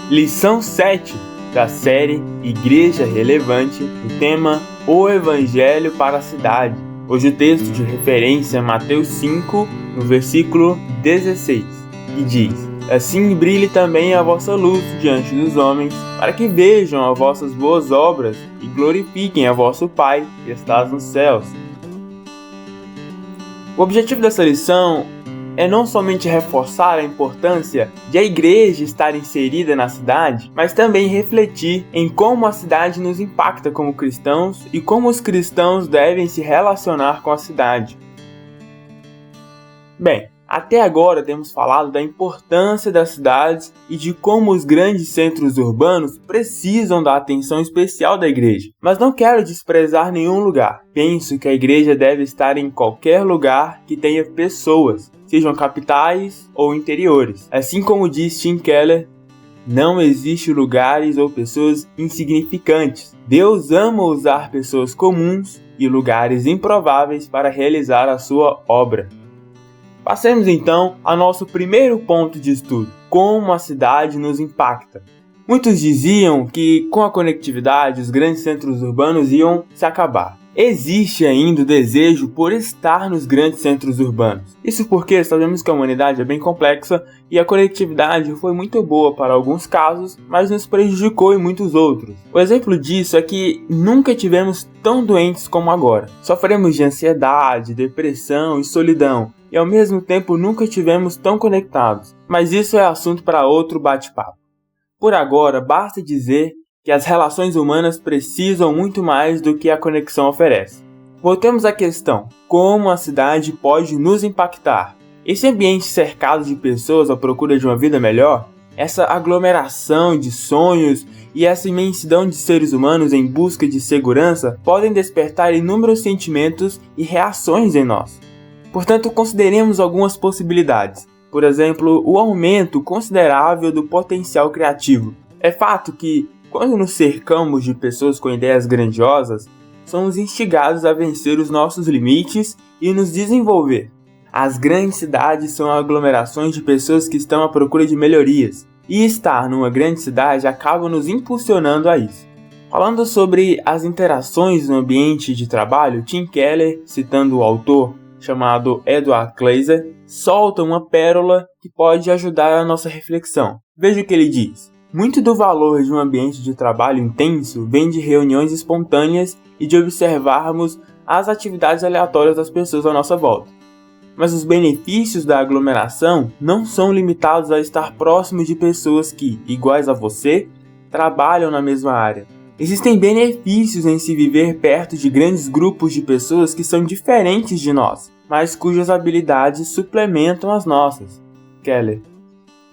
Lição 7 da série Igreja Relevante, o tema O Evangelho para a Cidade. Hoje o texto de referência é Mateus 5, no versículo 16, que diz: Assim brilhe também a vossa luz diante dos homens, para que vejam as vossas boas obras e glorifiquem a vosso Pai que está nos céus. O objetivo dessa lição é não somente reforçar a importância de a igreja estar inserida na cidade, mas também refletir em como a cidade nos impacta como cristãos e como os cristãos devem se relacionar com a cidade. Bem, até agora temos falado da importância das cidades e de como os grandes centros urbanos precisam da atenção especial da igreja. Mas não quero desprezar nenhum lugar. Penso que a igreja deve estar em qualquer lugar que tenha pessoas, sejam capitais ou interiores. Assim como diz Tim Keller, não existe lugares ou pessoas insignificantes. Deus ama usar pessoas comuns e lugares improváveis para realizar a sua obra. Passemos então ao nosso primeiro ponto de estudo: como a cidade nos impacta. Muitos diziam que com a conectividade os grandes centros urbanos iam se acabar. Existe ainda o desejo por estar nos grandes centros urbanos. Isso porque sabemos que a humanidade é bem complexa e a conectividade foi muito boa para alguns casos, mas nos prejudicou em muitos outros. O exemplo disso é que nunca tivemos tão doentes como agora. Sofremos de ansiedade, depressão e solidão, e ao mesmo tempo nunca tivemos tão conectados. Mas isso é assunto para outro bate-papo. Por agora, basta dizer que as relações humanas precisam muito mais do que a conexão oferece. Voltemos à questão: como a cidade pode nos impactar? Esse ambiente cercado de pessoas à procura de uma vida melhor, essa aglomeração de sonhos e essa imensidão de seres humanos em busca de segurança podem despertar inúmeros sentimentos e reações em nós. Portanto, consideremos algumas possibilidades. Por exemplo, o aumento considerável do potencial criativo. É fato que, quando nos cercamos de pessoas com ideias grandiosas, somos instigados a vencer os nossos limites e nos desenvolver. As grandes cidades são aglomerações de pessoas que estão à procura de melhorias, e estar numa grande cidade acaba nos impulsionando a isso. Falando sobre as interações no ambiente de trabalho, Tim Keller, citando o autor chamado Edward Glaeser, solta uma pérola que pode ajudar a nossa reflexão. Veja o que ele diz: muito do valor de um ambiente de trabalho intenso vem de reuniões espontâneas e de observarmos as atividades aleatórias das pessoas à nossa volta. Mas os benefícios da aglomeração não são limitados a estar próximo de pessoas que, iguais a você, trabalham na mesma área. Existem benefícios em se viver perto de grandes grupos de pessoas que são diferentes de nós, mas cujas habilidades suplementam as nossas. Keller.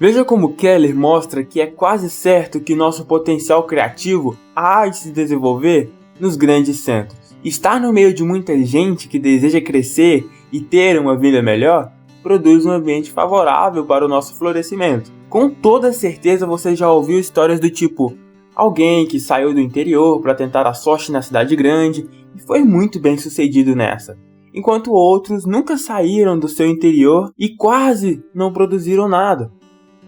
Veja como Keller mostra que é quase certo que nosso potencial criativo há de se desenvolver nos grandes centros. Estar no meio de muita gente que deseja crescer e ter uma vida melhor produz um ambiente favorável para o nosso florescimento. Com toda certeza você já ouviu histórias do tipo: alguém que saiu do interior para tentar a sorte na cidade grande e foi muito bem sucedido nessa, enquanto outros nunca saíram do seu interior e quase não produziram nada.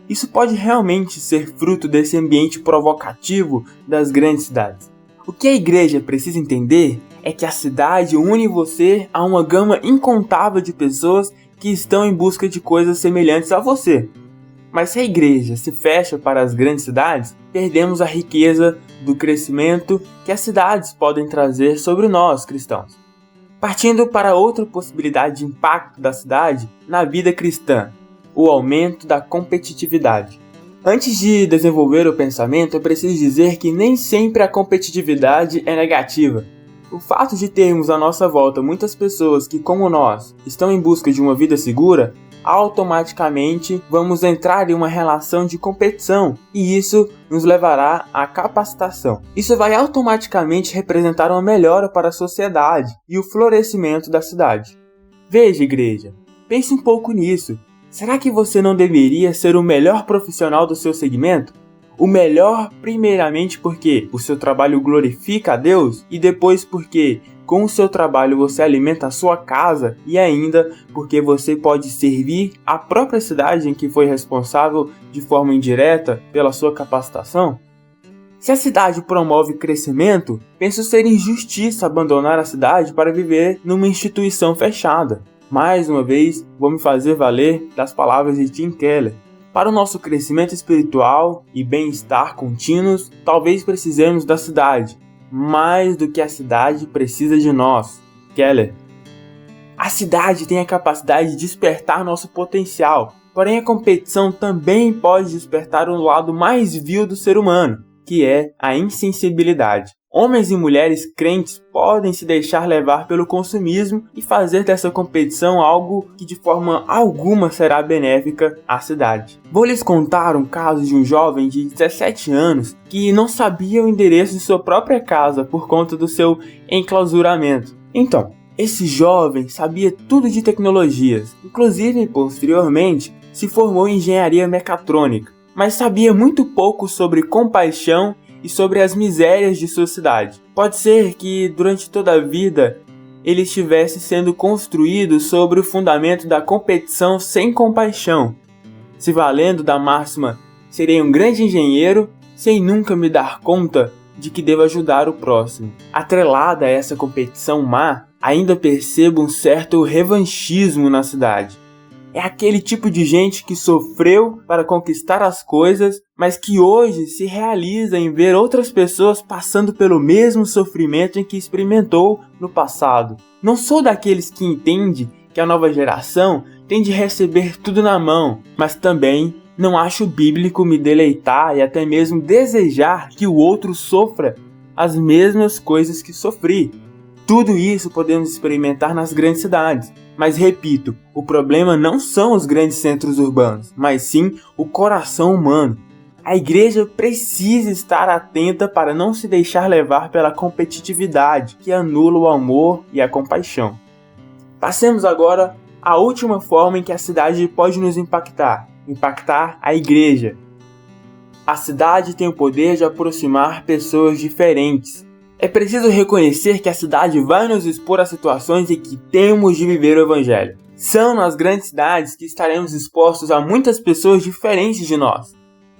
Isso pode realmente ser fruto desse ambiente provocativo das grandes cidades. O que a igreja precisa entender é que a cidade une você a uma gama incontável de pessoas que estão em busca de coisas semelhantes a você. Mas se a igreja se fecha para as grandes cidades, perdemos a riqueza do crescimento que as cidades podem trazer sobre nós, cristãos. Partindo para outra possibilidade de impacto da cidade na vida cristã: o aumento da competitividade. Antes de desenvolver o pensamento, é preciso dizer que nem sempre a competitividade é negativa. O fato de termos à nossa volta muitas pessoas que, como nós, estão em busca de uma vida segura, automaticamente vamos entrar em uma relação de competição, e isso nos levará à capacitação. Isso vai automaticamente representar uma melhora para a sociedade e o florescimento da cidade. Veja, igreja, pense um pouco nisso. Será que você não deveria ser o melhor profissional do seu segmento? O melhor primeiramente porque o seu trabalho glorifica a Deus e depois porque com o seu trabalho você alimenta a sua casa e ainda porque você pode servir a própria cidade em que foi responsável de forma indireta pela sua capacitação? Se a cidade promove crescimento, penso ser injustiça abandonar a cidade para viver numa instituição fechada. Mais uma vez, vou me fazer valer das palavras de Tim Keller. Para o nosso crescimento espiritual e bem-estar contínuos, talvez precisemos da cidade, mais do que a cidade precisa de nós. Keller. A cidade tem a capacidade de despertar nosso potencial, porém a competição também pode despertar o lado mais vil do ser humano, que é a insensibilidade. Homens e mulheres crentes podem se deixar levar pelo consumismo e fazer dessa competição algo que de forma alguma será benéfica à cidade. Vou lhes contar um caso de um jovem de 17 anos que não sabia o endereço de sua própria casa por conta do seu enclausuramento. Então, esse jovem sabia tudo de tecnologias, inclusive posteriormente se formou em engenharia mecatrônica, mas sabia muito pouco sobre compaixão e sobre as misérias de sua cidade. Pode ser que durante toda a vida ele estivesse sendo construído sobre o fundamento da competição sem compaixão, se valendo da máxima serei um grande engenheiro sem nunca me dar conta de que devo ajudar o próximo. Atrelada a essa competição má, ainda percebo um certo revanchismo na cidade. É aquele tipo de gente que sofreu para conquistar as coisas, mas que hoje se realiza em ver outras pessoas passando pelo mesmo sofrimento em que experimentou no passado. Não sou daqueles que entende que a nova geração tem de receber tudo na mão, mas também não acho bíblico me deleitar e até mesmo desejar que o outro sofra as mesmas coisas que sofri. Tudo isso podemos experimentar nas grandes cidades. Mas repito, o problema não são os grandes centros urbanos, mas sim o coração humano. A igreja precisa estar atenta para não se deixar levar pela competitividade que anula o amor e a compaixão. Passemos agora à última forma em que a cidade pode nos impactar a igreja. A cidade tem o poder de aproximar pessoas diferentes. É preciso reconhecer que a cidade vai nos expor a situações em que temos de viver o Evangelho. São nas grandes cidades que estaremos expostos a muitas pessoas diferentes de nós.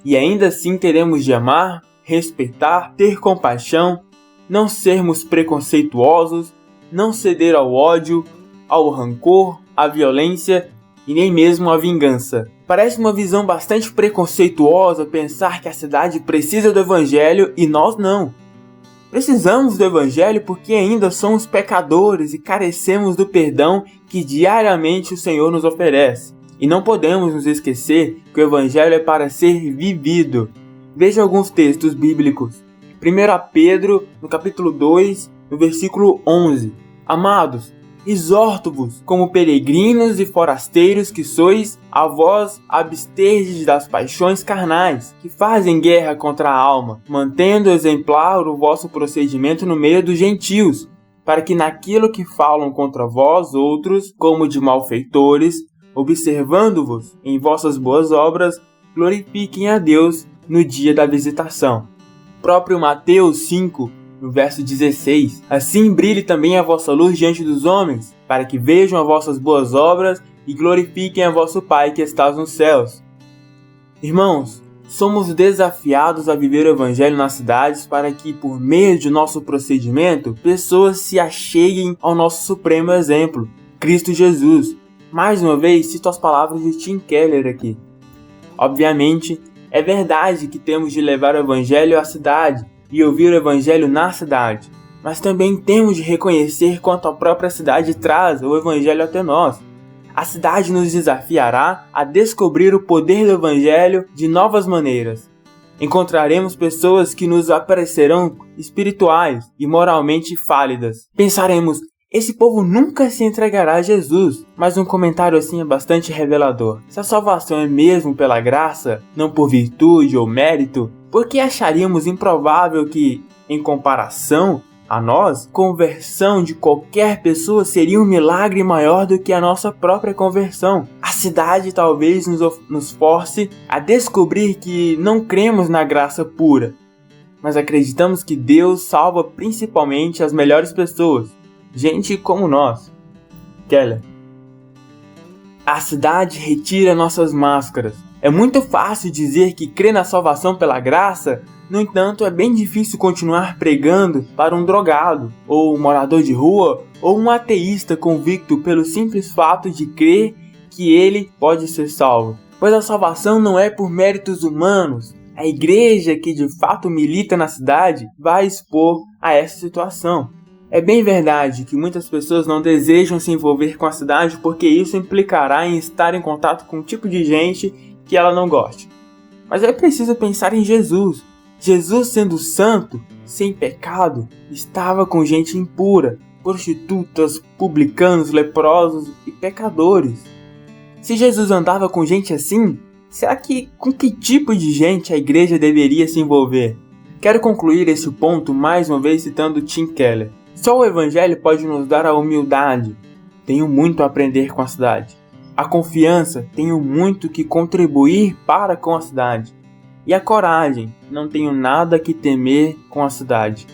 E ainda assim teremos de amar, respeitar, ter compaixão, não sermos preconceituosos, não ceder ao ódio, ao rancor, à violência e nem mesmo à vingança. Parece uma visão bastante preconceituosa pensar que a cidade precisa do Evangelho e nós não. Precisamos do Evangelho porque ainda somos pecadores e carecemos do perdão que diariamente o Senhor nos oferece. E não podemos nos esquecer que o Evangelho é para ser vivido. Veja alguns textos bíblicos. 1 Pedro, no capítulo 2, no versículo 11. Amados, exorto-vos, como peregrinos e forasteiros que sois, a vós absterdes das paixões carnais, que fazem guerra contra a alma, mantendo exemplar o vosso procedimento no meio dos gentios, para que naquilo que falam contra vós outros, como de malfeitores, observando-vos em vossas boas obras, glorifiquem a Deus no dia da visitação. Próprio Mateus 5, no verso 16, assim brilhe também a vossa luz diante dos homens, para que vejam as vossas boas obras e glorifiquem a vosso Pai que estás nos céus. Irmãos, somos desafiados a viver o Evangelho nas cidades para que, por meio de nosso procedimento, pessoas se acheguem ao nosso supremo exemplo, Cristo Jesus. Mais uma vez, cito as palavras de Tim Keller aqui. Obviamente, é verdade que temos de levar o Evangelho à cidade, e ouvir o Evangelho na cidade, mas também temos de reconhecer quanto a própria cidade traz o Evangelho até nós. A cidade nos desafiará a descobrir o poder do Evangelho de novas maneiras. Encontraremos pessoas que nos aparecerão espirituais e moralmente fálidas. Pensaremos, esse povo nunca se entregará a Jesus, mas um comentário assim é bastante revelador. Se a salvação é mesmo pela graça, não por virtude ou mérito, por que acharíamos improvável que, em comparação a nós, conversão de qualquer pessoa seria um milagre maior do que a nossa própria conversão? A cidade talvez nos force a descobrir que não cremos na graça pura, mas acreditamos que Deus salva principalmente as melhores pessoas. gente como nós. Keller: a cidade retira nossas máscaras. É muito fácil dizer que crê na salvação pela graça, no entanto é bem difícil continuar pregando para um drogado, ou um morador de rua, ou um ateísta convicto pelo simples fato de crer que ele pode ser salvo. Pois a salvação não é por méritos humanos. A igreja que de fato milita na cidade vai expor a essa situação. É bem verdade que muitas pessoas não desejam se envolver com a cidade porque isso implicará em estar em contato com um tipo de gente que ela não goste. Mas é preciso pensar em Jesus. Jesus, sendo santo, sem pecado, estava com gente impura, prostitutas, publicanos, leprosos e pecadores. Se Jesus andava com gente assim, será que com que tipo de gente a igreja deveria se envolver? Quero concluir esse ponto mais uma vez citando Tim Keller. Só o Evangelho pode nos dar a humildade. Tenho muito a aprender com a cidade. A confiança, tenho muito que contribuir para com a cidade. E a coragem, não tenho nada que temer com a cidade.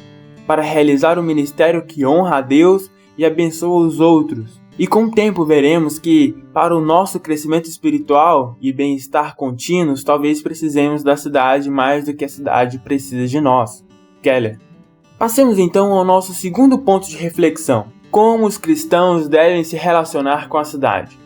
Para realizar o ministério que honra a Deus e abençoa os outros. E com o tempo veremos que, para o nosso crescimento espiritual e bem-estar contínuos, talvez precisemos da cidade mais do que a cidade precisa de nós. Keller. Passemos então ao nosso segundo ponto de reflexão. Como os cristãos devem se relacionar com a cidade?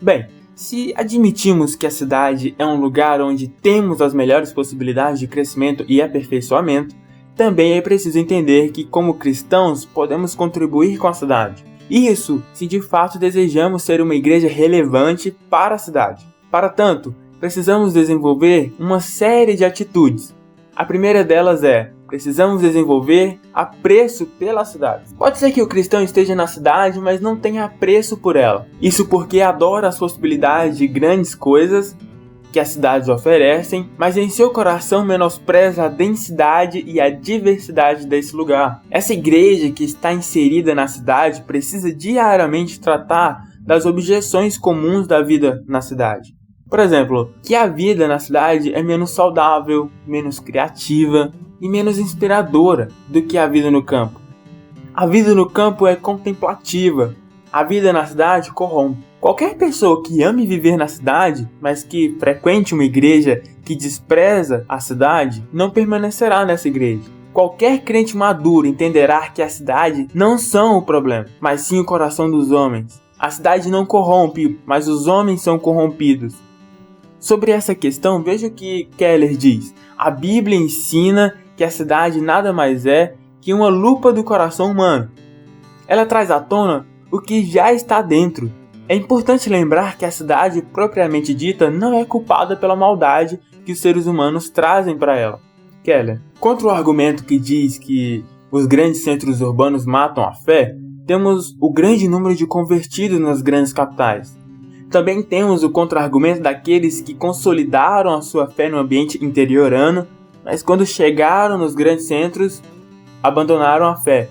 Bem, se admitimos que a cidade é um lugar onde temos as melhores possibilidades de crescimento e aperfeiçoamento, também é preciso entender que, como cristãos, podemos contribuir com a cidade. Isso se de fato desejamos ser uma igreja relevante para a cidade. Para tanto, precisamos desenvolver uma série de atitudes. A primeira delas é: precisamos desenvolver apreço pela cidade. Pode ser que o cristão esteja na cidade, mas não tenha apreço por ela. Isso porque adora as possibilidades de grandes coisas que as cidades oferecem, mas em seu coração menospreza a densidade e a diversidade desse lugar. Essa igreja que está inserida na cidade precisa diariamente tratar das objeções comuns da vida na cidade. Por exemplo, que a vida na cidade é menos saudável, menos criativa e menos inspiradora do que a vida no campo. A vida no campo é contemplativa, a vida na cidade corrompe. Qualquer pessoa que ame viver na cidade, mas que frequente uma igreja que despreza a cidade, não permanecerá nessa igreja. Qualquer crente maduro entenderá que a cidade não são o problema, mas sim o coração dos homens. A cidade não corrompe, mas os homens são corrompidos. Sobre essa questão, veja o que Keller diz. A Bíblia ensina que a cidade nada mais é que uma lupa do coração humano. Ela traz à tona o que já está dentro. É importante lembrar que a cidade propriamente dita não é culpada pela maldade que os seres humanos trazem para ela. Keller. Contra o argumento que diz que os grandes centros urbanos matam a fé, temos o grande número de convertidos nas grandes capitais. Também temos o contra-argumento daqueles que consolidaram a sua fé no ambiente interiorano, mas quando chegaram nos grandes centros, abandonaram a fé.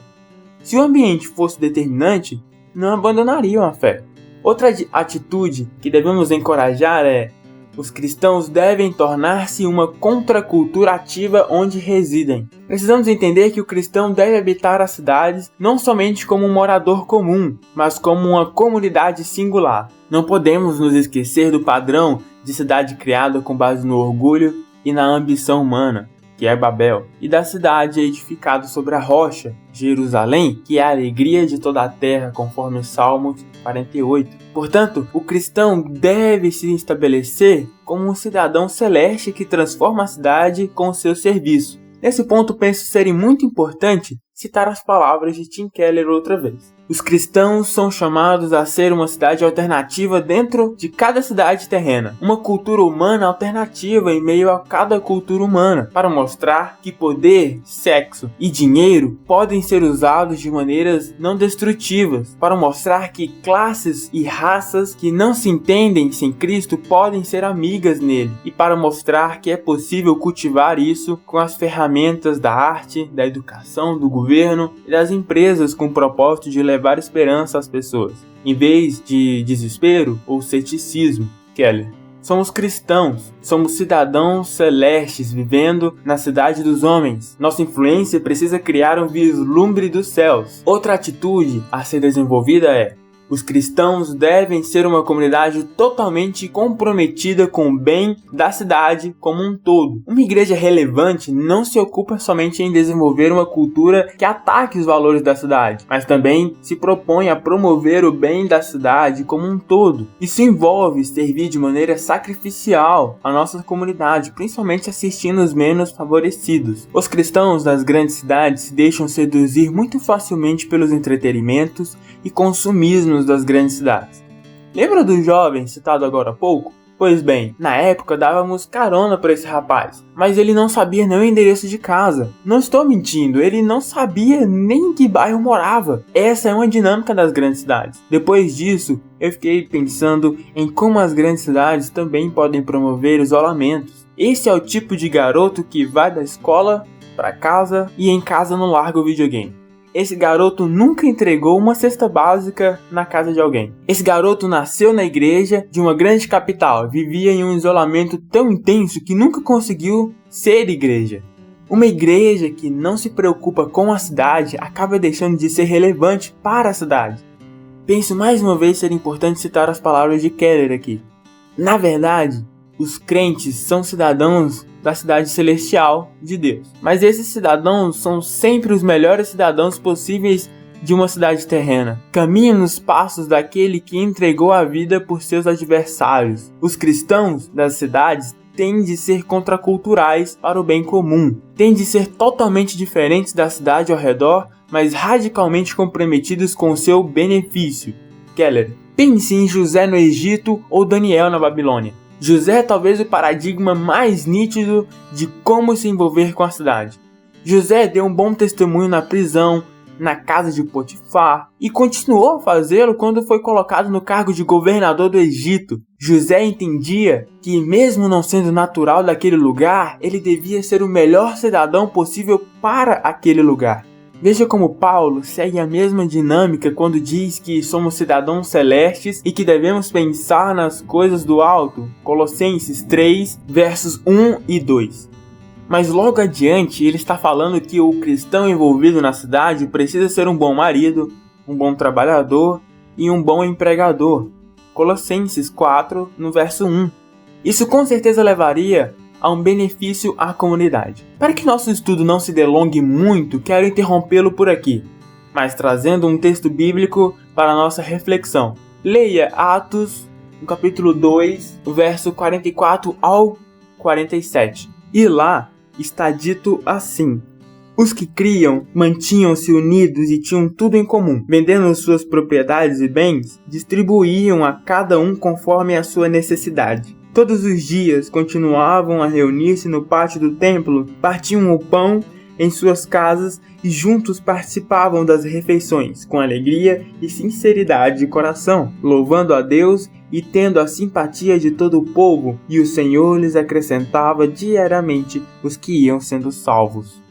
Se o ambiente fosse determinante, não abandonariam a fé. Outra atitude que devemos encorajar é: os cristãos devem tornar-se uma contracultura ativa onde residem. Precisamos entender que o cristão deve habitar as cidades não somente como um morador comum, mas como uma comunidade singular. Não podemos nos esquecer do padrão de cidade criada com base no orgulho e na ambição humana, que é Babel, e da cidade edificada sobre a rocha, Jerusalém, que é a alegria de toda a terra, conforme Salmos 48. Portanto, o cristão deve se estabelecer como um cidadão celeste que transforma a cidade com o seu serviço. Nesse ponto, penso ser muito importante citar as palavras de Tim Keller outra vez. Os cristãos são chamados a ser uma cidade alternativa dentro de cada cidade terrena, uma cultura humana alternativa em meio a cada cultura humana, para mostrar que poder, sexo e dinheiro podem ser usados de maneiras não destrutivas, para mostrar que classes e raças que não se entendem sem Cristo podem ser amigas nele, e para mostrar que é possível cultivar isso com as ferramentas da arte, da educação, do governo e das empresas com o propósito de levar esperança às pessoas, em vez de desespero ou ceticismo. Keller. Somos cristãos, somos cidadãos celestes vivendo na cidade dos homens. Nossa influência precisa criar um vislumbre dos céus. Outra atitude a ser desenvolvida é: os cristãos devem ser uma comunidade totalmente comprometida com o bem da cidade como um todo. Uma igreja relevante não se ocupa somente em desenvolver uma cultura que ataque os valores da cidade, mas também se propõe a promover o bem da cidade como um todo. Isso envolve servir de maneira sacrificial à nossa comunidade, principalmente assistindo os menos favorecidos. Os cristãos das grandes cidades se deixam seduzir muito facilmente pelos entretenimentos e consumismos das grandes cidades. Lembra do jovem citado agora há pouco? Pois bem, na época dávamos carona para esse rapaz, mas ele não sabia nem o endereço de casa. Não estou mentindo, ele não sabia nem em que bairro morava. Essa é uma dinâmica das grandes cidades. Depois disso, eu fiquei pensando em como as grandes cidades também podem promover isolamentos. Esse é o tipo de garoto que vai da escola para casa e em casa não larga o videogame. Esse garoto nunca entregou uma cesta básica na casa de alguém. Esse garoto nasceu na igreja de uma grande capital, vivia em um isolamento tão intenso que nunca conseguiu ser igreja. Uma igreja que não se preocupa com a cidade acaba deixando de ser relevante para a cidade. Penso mais uma vez ser importante citar as palavras de Keller aqui. Na verdade, os crentes são cidadãos da cidade celestial de Deus. Mas esses cidadãos são sempre os melhores cidadãos possíveis de uma cidade terrena. Caminham nos passos daquele que entregou a vida por seus adversários. Os cristãos das cidades têm de ser contraculturais para o bem comum. Têm de ser totalmente diferentes da cidade ao redor, mas radicalmente comprometidos com o seu benefício. Keller: pense em José no Egito ou Daniel na Babilônia. José é talvez o paradigma mais nítido de como se envolver com a cidade. José deu um bom testemunho na prisão, na casa de Potifar, e continuou a fazê-lo quando foi colocado no cargo de governador do Egito. José entendia que, mesmo não sendo natural daquele lugar, ele devia ser o melhor cidadão possível para aquele lugar. Veja como Paulo segue a mesma dinâmica quando diz que somos cidadãos celestes e que devemos pensar nas coisas do alto. Colossenses 3, versos 1 e 2. Mas logo adiante ele está falando que o cristão envolvido na cidade precisa ser um bom marido, um bom trabalhador e um bom empregador. Colossenses 4, no verso 1. Isso com certeza levaria a um benefício à comunidade. Para que nosso estudo não se delongue muito, quero interrompê-lo por aqui, mas trazendo um texto bíblico para a nossa reflexão. Leia Atos, no capítulo 2, verso 44 ao 47. E lá está dito assim: os que criam mantinham-se unidos e tinham tudo em comum. Vendendo suas propriedades e bens, distribuíam a cada um conforme a sua necessidade. Todos os dias continuavam a reunir-se no pátio do templo, partiam o pão em suas casas e juntos participavam das refeições, com alegria e sinceridade de coração, louvando a Deus e tendo a simpatia de todo o povo, e o Senhor lhes acrescentava diariamente os que iam sendo salvos.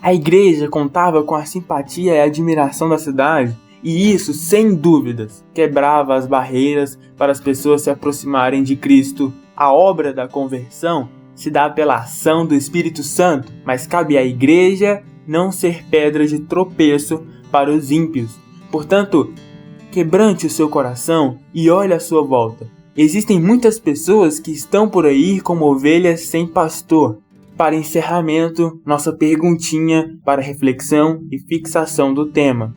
A igreja contava com a simpatia e a admiração da cidade, e isso, sem dúvidas, quebrava as barreiras para as pessoas se aproximarem de Cristo. A obra da conversão se dá pela ação do Espírito Santo, mas cabe à igreja não ser pedra de tropeço para os ímpios. Portanto, quebrante o seu coração e olhe à sua volta. Existem muitas pessoas que estão por aí como ovelhas sem pastor. Para encerramento, nossa perguntinha para reflexão e fixação do tema.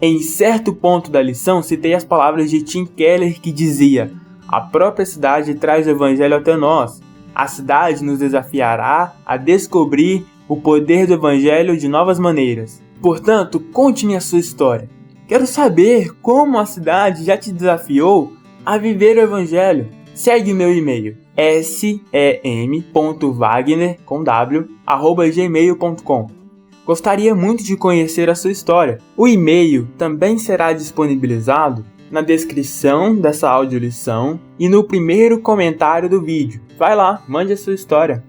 Em certo ponto da lição, citei as palavras de Tim Keller que dizia: a própria cidade traz o evangelho até nós. A cidade nos desafiará a descobrir o poder do evangelho de novas maneiras. Portanto, conte-me a sua história. Quero saber como a cidade já te desafiou a viver o evangelho. Segue meu e-mail: sem.wagner@gmail.com. Gostaria muito de conhecer a sua história. O e-mail também será disponibilizado na descrição dessa audiolição e no primeiro comentário do vídeo. Vai lá, mande a sua história.